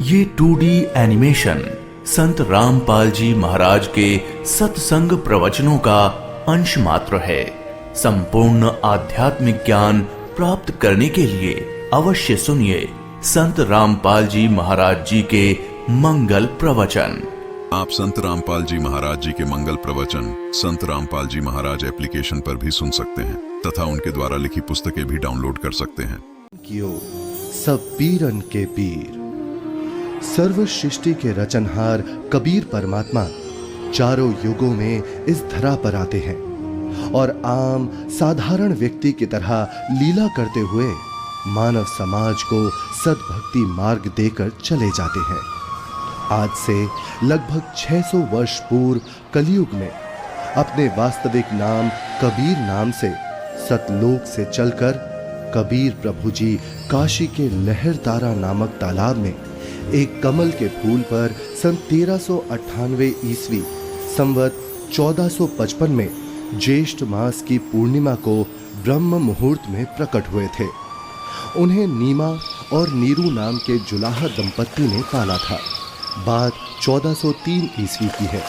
ये 2D animation संत रामपाल जी महाराज के सत्संग प्रवचनों का अंश मात्र है। संपूर्ण आध्यात्मिक ज्ञान प्राप्त करने के लिए अवश्य सुनिए संत रामपाल जी महाराज जी के मंगल प्रवचन। आप संत रामपाल जी महाराज जी के मंगल प्रवचन संत रामपाल जी महाराज एप्लीकेशन पर भी सुन सकते हैं तथा उनके द्वारा लिखी पुस्तकें भी डाउनलोड कर सकते हैं। कियो सब पीरन के पीर, सर्व सृष्टि के रचनहार कबीर परमात्मा चारों युगों में इस धरा पर आते हैं और आम साधारण व्यक्ति की तरह लीला करते हुए मानव समाज को सद्भक्ति मार्ग देकर चले जाते हैं। आज से लगभग 600 वर्ष पूर्व कलयुग में अपने वास्तविक नाम कबीर नाम से सतलोक से चलकर कबीर प्रभु जी काशी के लहरतारा नामक तालाब में एक कमल के फूल पर सन 1398 ईस्वी संवत 1455 में ज्येष्ठ मास की पूर्णिमा को ब्रह्म मुहूर्त में प्रकट हुए थे। उन्हें नीमा और नीरू नाम के जुलाहा दंपत्ति ने पाला था। बात 1403 ईस्वी की है,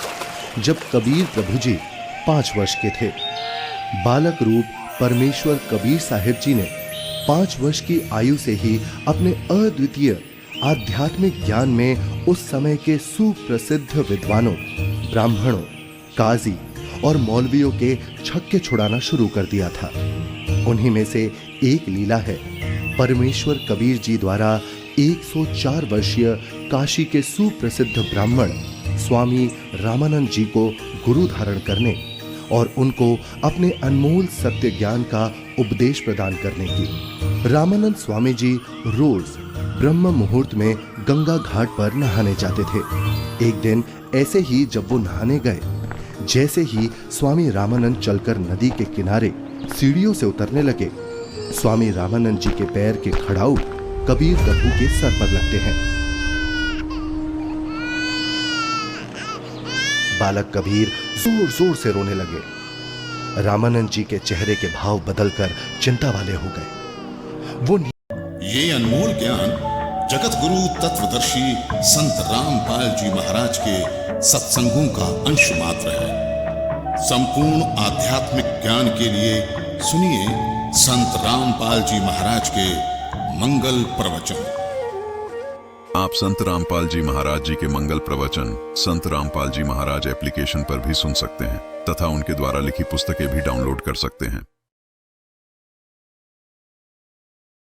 जब कबीर प्रभु जी 5 वर्ष के थे। बालक रूप परमेश्वर कबीर साहिब जी ने 5 वर्ष की आयु से ही अपने अद्वितीय आध्यात्मिक ज्ञान में उस समय के सुप्रसिद्ध विद्वानों, ब्राह्मणों, काजी और मौलवियों के छक्के छुड़ाना शुरू कर दिया था। उन्हीं में से एक लीला है परमेश्वर कबीर जी द्वारा 104 वर्षीय काशी के सुप्रसिद्ध ब्राह्मण स्वामी रामानंद जी को गुरु धारण करने और उनको अपने अनमोल सत्य ज्ञान का उपदेश प्रदान करने की। रामानंद स्वामी जी रोज ब्रह्म मुहूर्त में गंगा घाट पर नहाने जाते थे। एक दिन ऐसे ही जब वो नहाने गए, जैसे ही स्वामी रामानंद चलकर नदी के किनारे सीढ़ियों से उतरने लगे, स्वामी रामानंद जी के पैर के खड़ाऊ कबीर प्रभु के सर पर लगते हैं। बालक कबीर जोर जोर से रोने लगे। रामानंद जी के चेहरे के भाव बदलकर चिंता वाले हो गए। वो ये अनमोल ज्ञान जगत गुरु तत्वदर्शी संत रामपाल जी महाराज के सत्संगों का अंश मात्र है। संपूर्ण आध्यात्मिक ज्ञान के लिए सुनिए संत रामपाल जी महाराज के मंगल प्रवचन। आप संत रामपाल जी महाराज जी के मंगल प्रवचन संत रामपाल जी महाराज एप्लीकेशन पर भी सुन सकते हैं तथा उनके द्वारा लिखी पुस्तकें भी डाउनलोड कर सकते हैं।